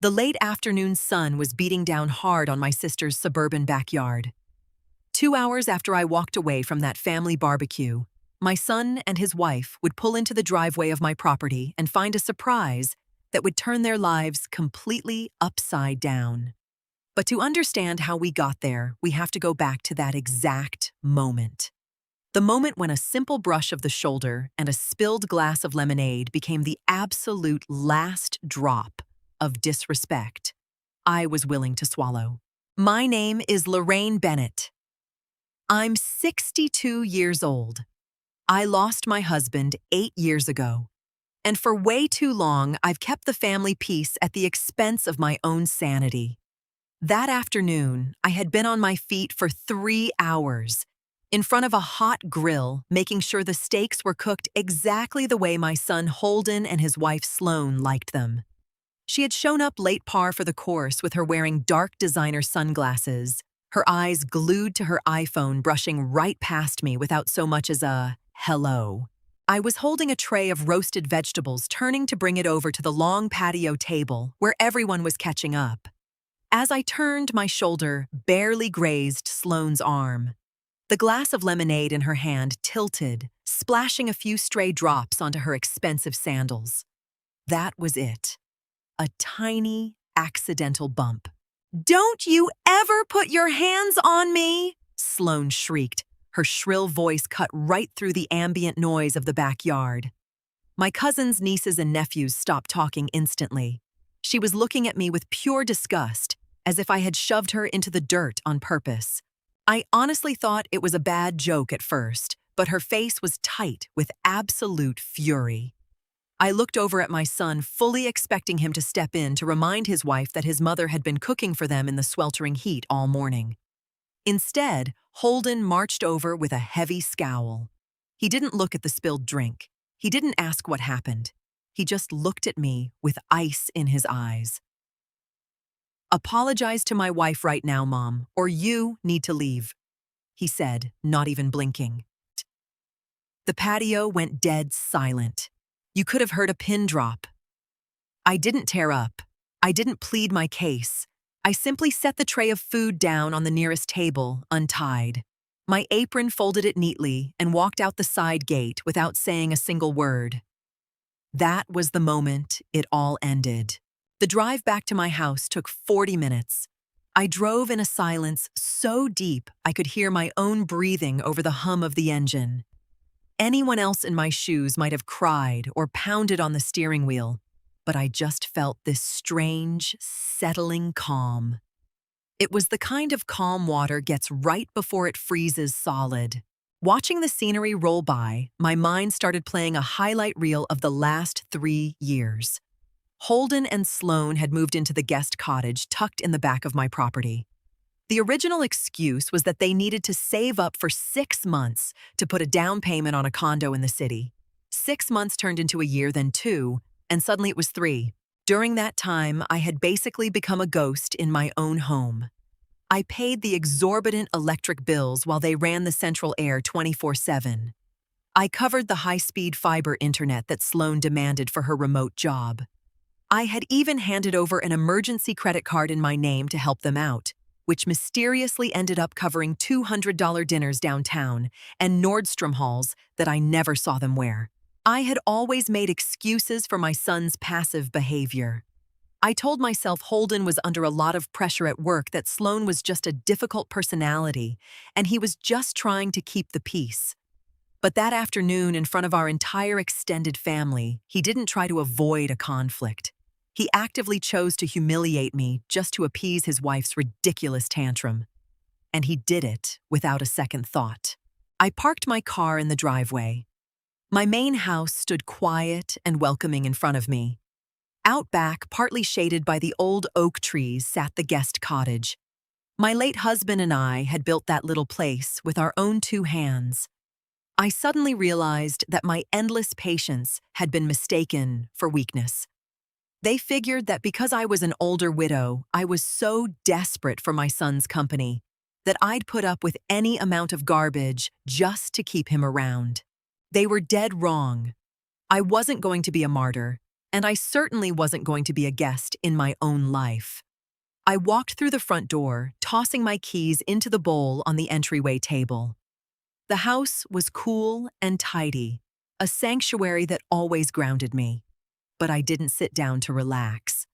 The late afternoon sun was beating down hard on my sister's suburban backyard. 2 hours after I walked away from that family barbecue, my son and his wife would pull into the driveway of my property and find a surprise that would turn their lives completely upside down. But to understand how we got there, we have to go back to that exact moment. The moment when a simple brush of the shoulder and a spilled glass of lemonade became the absolute last drop of disrespect I was willing to swallow. My name is Lorraine Bennett. I'm 62 years old. I lost my husband 8 years ago. And for way too long, I've kept the family peace at the expense of my own sanity. That afternoon, I had been on my feet for 3 hours, in front of a hot grill, making sure the steaks were cooked exactly the way my son Holden and his wife Sloane liked them. She had shown up late par for the course with her wearing dark designer sunglasses, her eyes glued to her iPhone, brushing right past me without so much as a hello. I was holding a tray of roasted vegetables, turning to bring it over to the long patio table where everyone was catching up. As I turned, my shoulder barely grazed Sloane's arm. The glass of lemonade in her hand tilted, splashing a few stray drops onto her expensive sandals. That was it. A tiny, accidental bump. "Don't you ever put your hands on me!" Sloane shrieked, her shrill voice cut right through the ambient noise of the backyard. My cousin's nieces and nephews stopped talking instantly. She was looking at me with pure disgust, as if I had shoved her into the dirt on purpose. I honestly thought it was a bad joke at first, but her face was tight with absolute fury. I looked over at my son, fully expecting him to step in to remind his wife that his mother had been cooking for them in the sweltering heat all morning. Instead, Holden marched over with a heavy scowl. He didn't look at the spilled drink. He didn't ask what happened. He just looked at me with ice in his eyes. "Apologize to my wife right now, Mom, or you need to leave," he said, not even blinking. The patio went dead silent. You could have heard a pin drop. I didn't tear up. I didn't plead my case. I simply set the tray of food down on the nearest table, untied. My apron folded it neatly and walked out the side gate without saying a single word. That was the moment it all ended. The drive back to my house took 40 minutes. I drove in a silence so deep I could hear my own breathing over the hum of the engine. Anyone else in my shoes might have cried or pounded on the steering wheel, but I just felt this strange, settling calm. It was the kind of calm water gets right before it freezes solid. Watching the scenery roll by, my mind started playing a highlight reel of the last 3 years. Holden and Sloane had moved into the guest cottage tucked in the back of my property. The original excuse was that they needed to save up for 6 months to put a down payment on a condo in the city. 6 months turned into a year, then 2, and suddenly it was 3. During that time, I had basically become a ghost in my own home. I paid the exorbitant electric bills while they ran the central air 24/7. I covered the high-speed fiber internet that Sloane demanded for her remote job. I had even handed over an emergency credit card in my name to help them out, which mysteriously ended up covering $200 dinners downtown and Nordstrom hauls that I never saw them wear. I had always made excuses for my son's passive behavior. I told myself Holden was under a lot of pressure at work, that Sloane was just a difficult personality, and he was just trying to keep the peace. But that afternoon, in front of our entire extended family, he didn't try to avoid a conflict. He actively chose to humiliate me just to appease his wife's ridiculous tantrum. And he did it without a second thought. I parked my car in the driveway. My main house stood quiet and welcoming in front of me. Out back, partly shaded by the old oak trees, sat the guest cottage. My late husband and I had built that little place with our own 2 hands. I suddenly realized that my endless patience had been mistaken for weakness. They figured that because I was an older widow, I was so desperate for my son's company that I'd put up with any amount of garbage just to keep him around. They were dead wrong. I wasn't going to be a martyr. and I certainly wasn't going to be a guest in my own life. I walked through the front door, tossing my keys into the bowl on the entryway table. The house was cool and tidy, a sanctuary that always grounded me. But I didn't sit down to relax.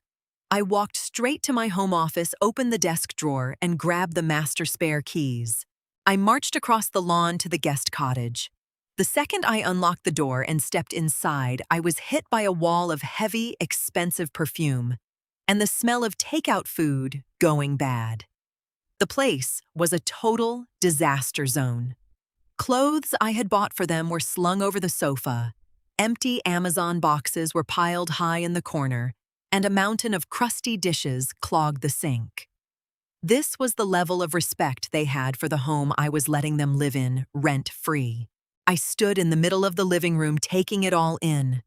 I walked straight to my home office, opened the desk drawer, and grabbed the master spare keys. I marched across the lawn to the guest cottage. The second I unlocked the door and stepped inside, I was hit by a wall of heavy, expensive perfume and the smell of takeout food going bad. The place was a total disaster zone. Clothes I had bought for them were slung over the sofa, empty Amazon boxes were piled high in the corner, and a mountain of crusty dishes clogged the sink. This was the level of respect they had for the home I was letting them live in, rent-free. I stood in the middle of the living room taking it all in.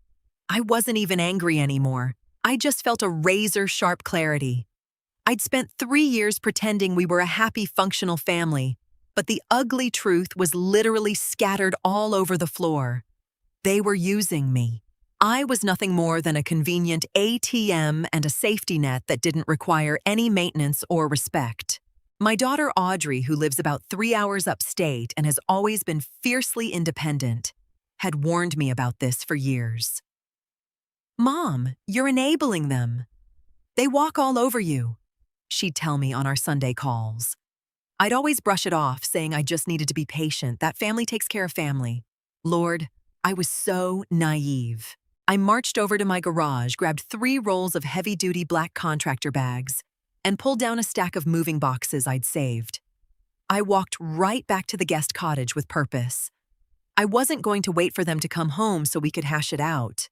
I wasn't even angry anymore. I just felt a razor-sharp clarity. I'd spent 3 years pretending we were a happy, functional family, but the ugly truth was literally scattered all over the floor. They were using me. I was nothing more than a convenient ATM and a safety net that didn't require any maintenance or respect. My daughter Audrey, who lives about 3 hours upstate and has always been fiercely independent, had warned me about this for years. "Mom, you're enabling them. They walk all over you," she'd tell me on our Sunday calls. I'd always brush it off, saying I just needed to be patient, that family takes care of family. Lord, I was so naive. I marched over to my garage, grabbed 3 rolls of heavy-duty black contractor bags, and pulled down a stack of moving boxes I'd saved. I walked right back to the guest cottage with purpose. I wasn't going to wait for them to come home so we could hash it out.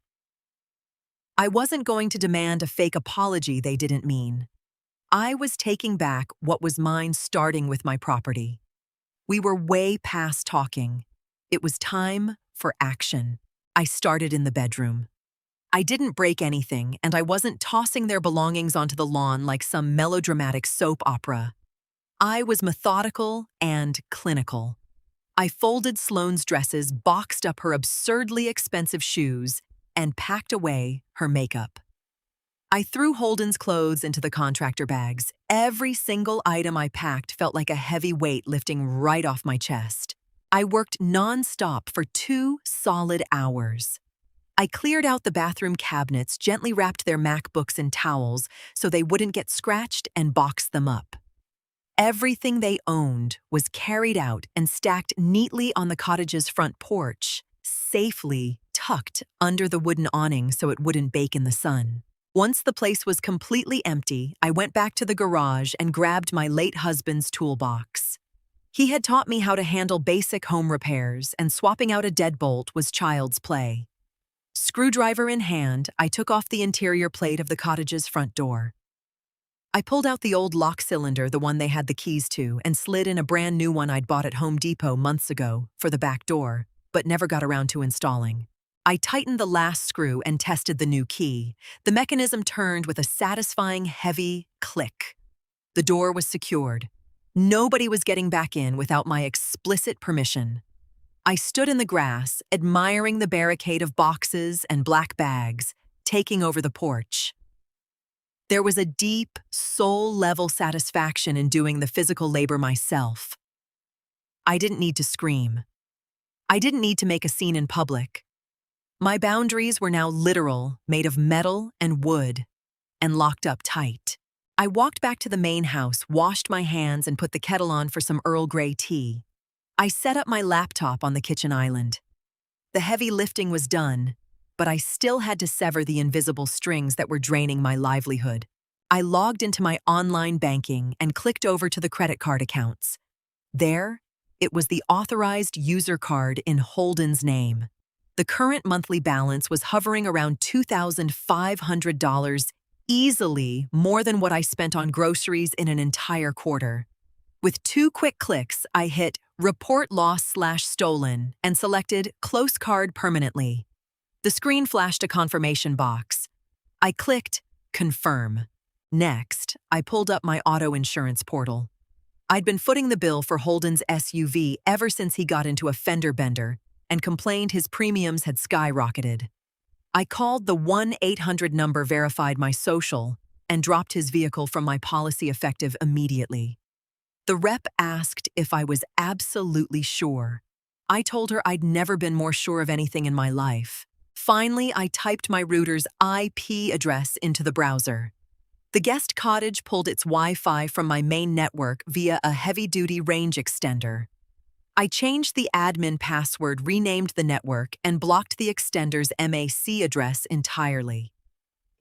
I wasn't going to demand a fake apology they didn't mean. I was taking back what was mine, starting with my property. We were way past talking. It was time for action. I started in the bedroom. I didn't break anything, and I wasn't tossing their belongings onto the lawn like some melodramatic soap opera. I was methodical and clinical. I folded Sloane's dresses, boxed up her absurdly expensive shoes, and packed away her makeup. I threw Holden's clothes into the contractor bags. Every single item I packed felt like a heavy weight lifting right off my chest. I worked non-stop for 2 solid hours. I cleared out the bathroom cabinets, gently wrapped their MacBooks in towels so they wouldn't get scratched, and boxed them up. Everything they owned was carried out and stacked neatly on the cottage's front porch, safely tucked under the wooden awning so it wouldn't bake in the sun. Once the place was completely empty, I went back to the garage and grabbed my late husband's toolbox. He had taught me how to handle basic home repairs, and swapping out a deadbolt was child's play. Screwdriver in hand, I took off the interior plate of the cottage's front door. I pulled out the old lock cylinder, the one they had the keys to, and slid in a brand new one I'd bought at Home Depot months ago for the back door, but never got around to installing. I tightened the last screw and tested the new key. The mechanism turned with a satisfying, heavy click. The door was secured. Nobody was getting back in without my explicit permission. I stood in the grass, admiring the barricade of boxes and black bags, taking over the porch. There was a deep, soul-level satisfaction in doing the physical labor myself. I didn't need to scream. I didn't need to make a scene in public. My boundaries were now literal, made of metal and wood, and locked up tight. I walked back to the main house, washed my hands, and put the kettle on for some Earl Grey tea. I set up my laptop on the kitchen island. The heavy lifting was done, but I still had to sever the invisible strings that were draining my livelihood. I logged into my online banking and clicked over to the credit card accounts. There, it was the authorized user card in Holden's name. The current monthly balance was hovering around $2,500, easily more than what I spent on groceries in an entire quarter. With 2 quick clicks, I hit Report Lost/Stolen and selected Close Card Permanently. The screen flashed a confirmation box. I clicked Confirm. Next, I pulled up my auto insurance portal. I'd been footing the bill for Holden's SUV ever since he got into a fender bender and complained his premiums had skyrocketed. I called the 1-800 number, verified my social, and dropped his vehicle from my policy effective immediately. The rep asked if I was absolutely sure. I told her I'd never been more sure of anything in my life. Finally, I typed my router's IP address into the browser. The guest cottage pulled its Wi-Fi from my main network via a heavy-duty range extender. I changed the admin password, renamed the network, and blocked the extender's MAC address entirely.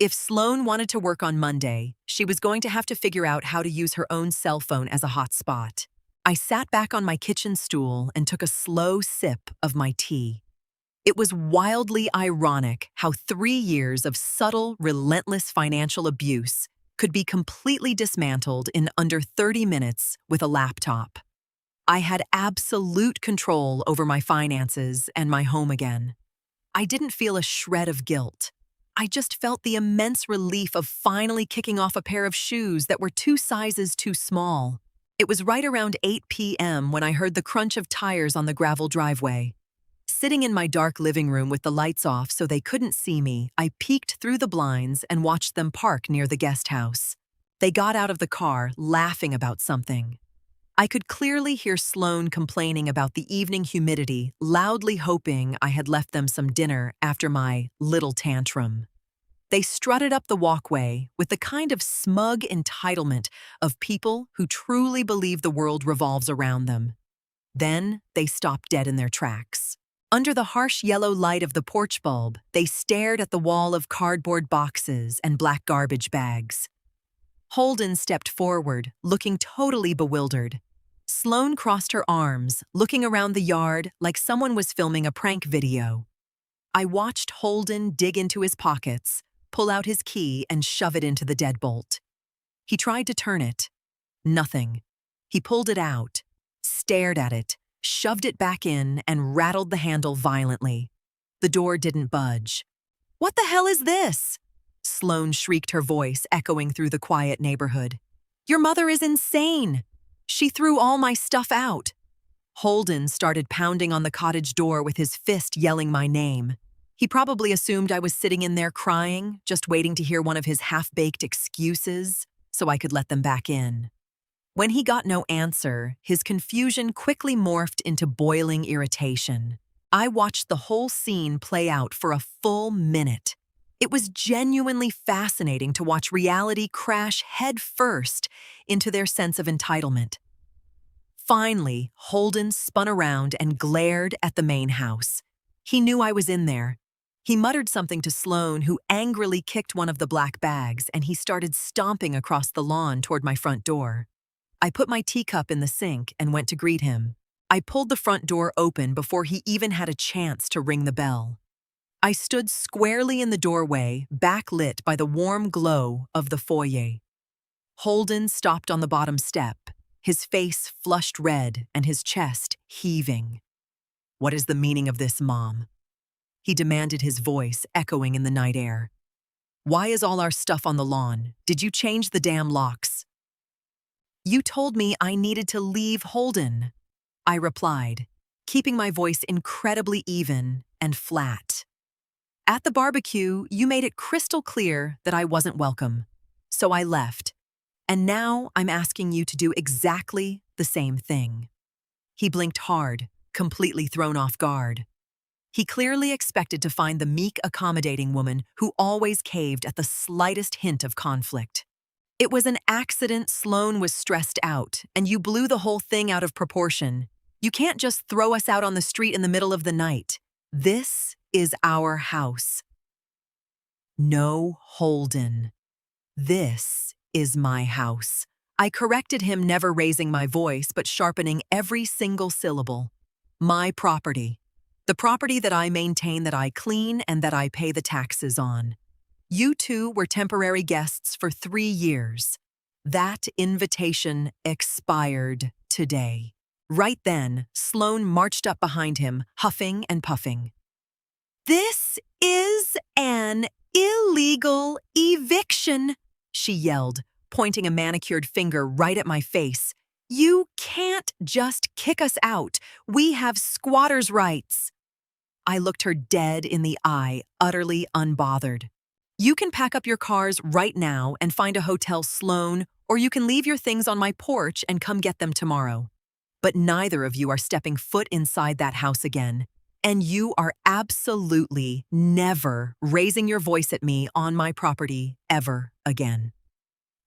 If Sloan wanted to work on Monday, she was going to have to figure out how to use her own cell phone as a hotspot. I sat back on my kitchen stool and took a slow sip of my tea. It was wildly ironic how 3 years of subtle, relentless financial abuse could be completely dismantled in under 30 minutes with a laptop. I had absolute control over my finances and my home again. I didn't feel a shred of guilt. I just felt the immense relief of finally kicking off a pair of shoes that were 2 sizes too small. It was right around 8 p.m. when I heard the crunch of tires on the gravel driveway. Sitting in my dark living room with the lights off so they couldn't see me, I peeked through the blinds and watched them park near the guest house. They got out of the car, laughing about something. I could clearly hear Sloan complaining about the evening humidity, loudly hoping I had left them some dinner after my little tantrum. They strutted up the walkway with the kind of smug entitlement of people who truly believe the world revolves around them. Then they stopped dead in their tracks. Under the harsh yellow light of the porch bulb, they stared at the wall of cardboard boxes and black garbage bags. Holden stepped forward, looking totally bewildered. Sloan crossed her arms, looking around the yard like someone was filming a prank video. I watched Holden dig into his pockets, pull out his key, and shove it into the deadbolt. He tried to turn it. Nothing. He pulled it out, stared at it, shoved it back in, and rattled the handle violently. The door didn't budge. "What the hell is this?" Sloan shrieked, her voice echoing through the quiet neighborhood. "Your mother is insane! She threw all my stuff out." Holden started pounding on the cottage door with his fist, yelling my name. He probably assumed I was sitting in there crying, just waiting to hear one of his half-baked excuses so I could let them back in. When he got no answer, his confusion quickly morphed into boiling irritation. I watched the whole scene play out for a full minute. It was genuinely fascinating to watch reality crash headfirst into their sense of entitlement. Finally, Holden spun around and glared at the main house. He knew I was in there. He muttered something to Sloan, who angrily kicked one of the black bags, and he started stomping across the lawn toward my front door. I put my teacup in the sink and went to greet him. I pulled the front door open before he even had a chance to ring the bell. I stood squarely in the doorway, backlit by the warm glow of the foyer. Holden stopped on the bottom step, his face flushed red and his chest heaving. "What is the meaning of this, Mom?" he demanded, his voice echoing in the night air. "Why is all our stuff on the lawn? Did you change the damn locks?" "You told me I needed to leave, Holden," I replied, keeping my voice incredibly even and flat. "At the barbecue, you made it crystal clear that I wasn't welcome, so I left. And now I'm asking you to do exactly the same thing." He blinked hard, completely thrown off guard. He clearly expected to find the meek, accommodating woman who always caved at the slightest hint of conflict. "It was an accident. Sloan was stressed out, and you blew the whole thing out of proportion. You can't just throw us out on the street in the middle of the night. This is our house." "No, Holden. This is my house." I corrected him, never raising my voice but sharpening every single syllable. "My property. The property that I maintain, that I clean, and that I pay the taxes on. You two were temporary guests for 3 years. That invitation expired today." Right then, Sloan marched up behind him, huffing and puffing. "This is an illegal eviction," she yelled, pointing a manicured finger right at my face. "You can't just kick us out. We have squatters' rights." I looked her dead in the eye, utterly unbothered. You can pack up your cars right now and find a hotel Sloan, or you can leave your things on my porch and come get them tomorrow. But neither of you are stepping foot inside that house again. And you are absolutely never raising your voice at me on my property ever again.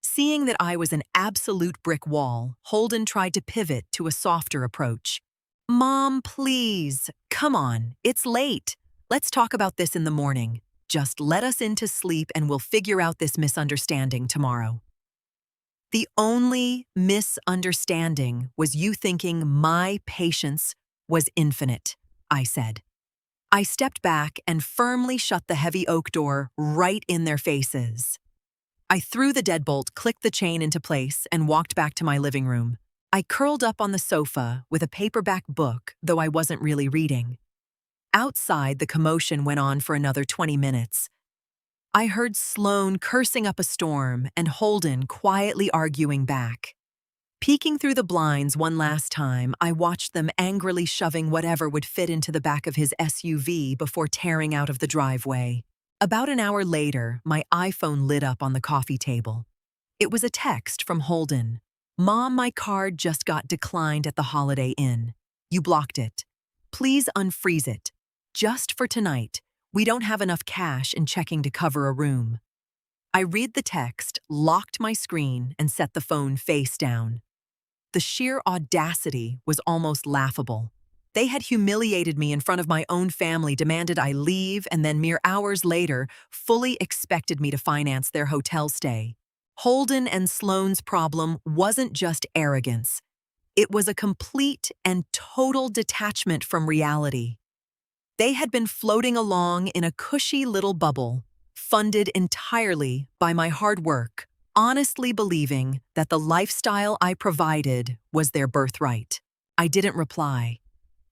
Seeing that I was an absolute brick wall, Holden tried to pivot to a softer approach. Mom, please, come on, it's late. Let's talk about this in the morning. Just let us into sleep and we'll figure out this misunderstanding tomorrow. The only misunderstanding was you thinking my patience was infinite, I said. I stepped back and firmly shut the heavy oak door right in their faces. I threw the deadbolt, clicked the chain into place, and walked back to my living room. I curled up on the sofa with a paperback book, though I wasn't really reading. Outside, the commotion went on for another 20 minutes. I heard Sloan cursing up a storm and Holden quietly arguing back. Peeking through the blinds one last time, I watched them angrily shoving whatever would fit into the back of his SUV before tearing out of the driveway. About an hour later, my iPhone lit up on the coffee table. It was a text from Holden. Mom, my card just got declined at the Holiday Inn. You blocked it. Please unfreeze it. Just for tonight. We don't have enough cash in checking to cover a room. I read the text, locked my screen, and set the phone face down. The sheer audacity was almost laughable. They had humiliated me in front of my own family, demanded I leave, and then mere hours later, fully expected me to finance their hotel stay. Holden and Sloane's problem wasn't just arrogance. It was a complete and total detachment from reality. They had been floating along in a cushy little bubble, funded entirely by my hard work, honestly believing that the lifestyle I provided was their birthright. I didn't reply.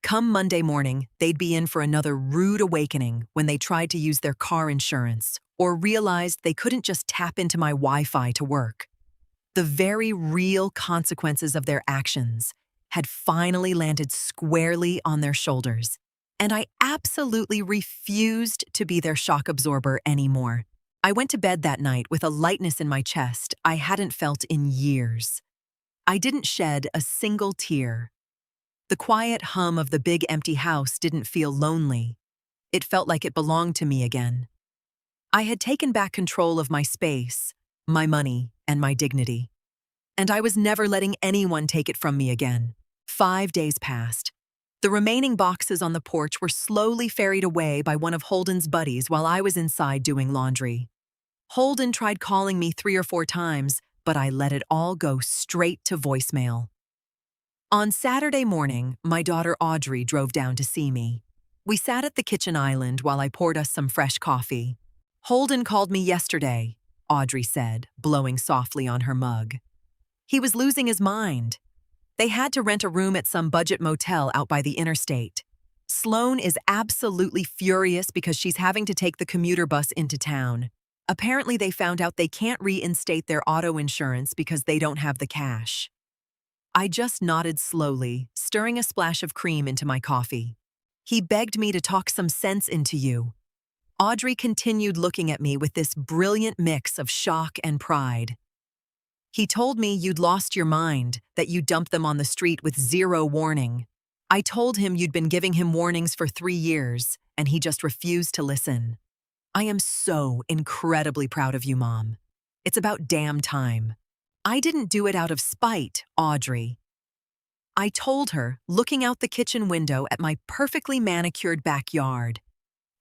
Come Monday morning, they'd be in for another rude awakening when they tried to use their car insurance or realized they couldn't just tap into my Wi-Fi to work. The very real consequences of their actions had finally landed squarely on their shoulders. And I absolutely refused to be their shock absorber anymore. I went to bed that night with a lightness in my chest I hadn't felt in years. I didn't shed a single tear. The quiet hum of the big empty house didn't feel lonely. It felt like it belonged to me again. I had taken back control of my space, my money, and my dignity. And I was never letting anyone take it from me again. 5 days passed. The remaining boxes on the porch were slowly ferried away by one of Holden's buddies while I was inside doing laundry. Holden tried calling me 3 or 4 times, but I let it all go straight to voicemail. On Saturday morning, my daughter Audrey drove down to see me. We sat at the kitchen island while I poured us some fresh coffee. Holden called me yesterday, Audrey said, blowing softly on her mug. He was losing his mind. They had to rent a room at some budget motel out by the interstate. Sloan is absolutely furious because she's having to take the commuter bus into town. Apparently, they found out they can't reinstate their auto insurance because they don't have the cash. I just nodded slowly, stirring a splash of cream into my coffee. He begged me to talk some sense into you. Audrey continued looking at me with this brilliant mix of shock and pride. He told me you'd lost your mind, that you dumped them on the street with 0 warning. I told him you'd been giving him warnings for 3 years, and he just refused to listen. I am so incredibly proud of you, Mom. It's about damn time. I didn't do it out of spite, Audrey. I told her, looking out the kitchen window at my perfectly manicured backyard.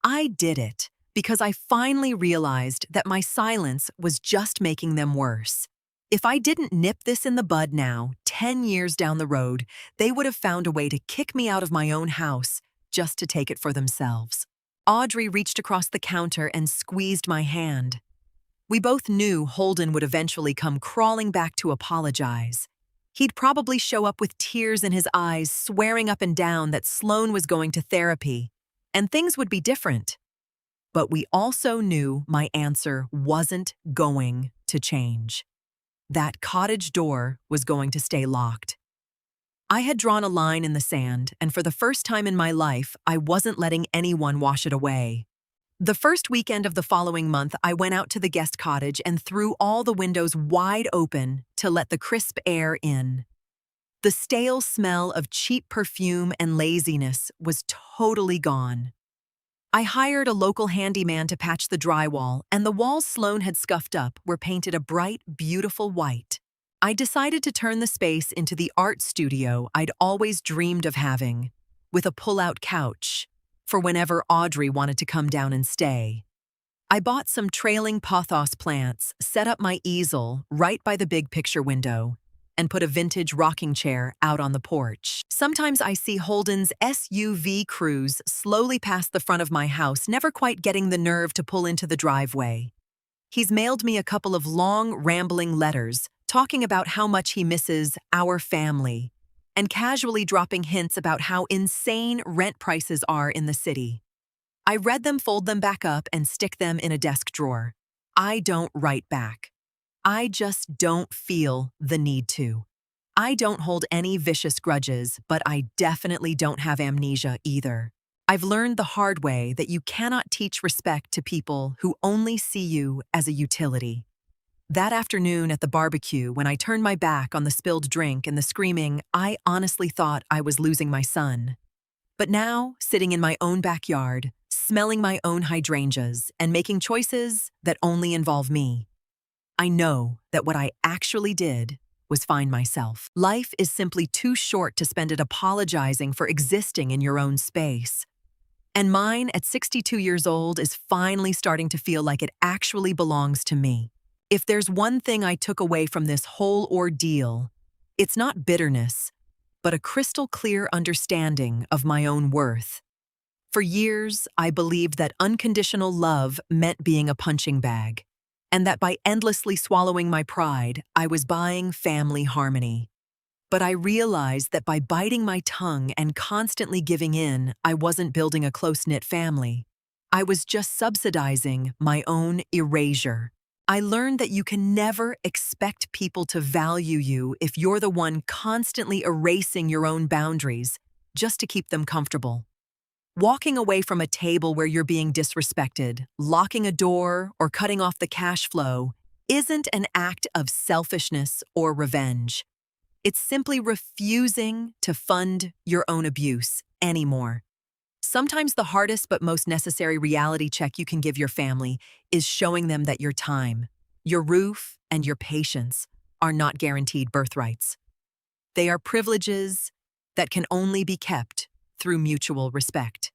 I did it because I finally realized that my silence was just making them worse. If I didn't nip this in the bud now, 10 years down the road, they would have found a way to kick me out of my own house just to take it for themselves. Audrey reached across the counter and squeezed my hand. We both knew Holden would eventually come crawling back to apologize. He'd probably show up with tears in his eyes, swearing up and down that Sloan was going to therapy, and things would be different. But we also knew my answer wasn't going to change. That cottage door was going to stay locked. I had drawn a line in the sand, and for the first time in my life, I wasn't letting anyone wash it away. The first weekend of the following month, I went out to the guest cottage and threw all the windows wide open to let the crisp air in. The stale smell of cheap perfume and laziness was totally gone. I hired a local handyman to patch the drywall, and the walls Sloan had scuffed up were painted a bright, beautiful white. I decided to turn the space into the art studio I'd always dreamed of having, with a pull-out couch, for whenever Audrey wanted to come down and stay. I bought some trailing pothos plants, set up my easel right by the big picture window, and put a vintage rocking chair out on the porch. Sometimes I see Holden's SUV cruise slowly past the front of my house, never quite getting the nerve to pull into the driveway. He's mailed me a couple of long, rambling letters talking about how much he misses our family and casually dropping hints about how insane rent prices are in the city. I read them, fold them back up, and stick them in a desk drawer. I don't write back. I just don't feel the need to. I don't hold any vicious grudges, but I definitely don't have amnesia either. I've learned the hard way that you cannot teach respect to people who only see you as a utility. That afternoon at the barbecue, when I turned my back on the spilled drink and the screaming, I honestly thought I was losing my son. But now, sitting in my own backyard, smelling my own hydrangeas, and making choices that only involve me, I know that what I actually did was find myself. Life is simply too short to spend it apologizing for existing in your own space. And mine, at 62 years old, is finally starting to feel like it actually belongs to me. If there's one thing I took away from this whole ordeal, it's not bitterness, but a crystal clear understanding of my own worth. For years, I believed that unconditional love meant being a punching bag, and that by endlessly swallowing my pride, I was buying family harmony. But I realized that by biting my tongue and constantly giving in, I wasn't building a close-knit family. I was just subsidizing my own erasure. I learned that you can never expect people to value you if you're the one constantly erasing your own boundaries just to keep them comfortable. Walking away from a table where you're being disrespected, locking a door, or cutting off the cash flow isn't an act of selfishness or revenge. It's simply refusing to fund your own abuse anymore. Sometimes the hardest but most necessary reality check you can give your family is showing them that your time, your roof, and your patience are not guaranteed birthrights. They are privileges that can only be kept through mutual respect.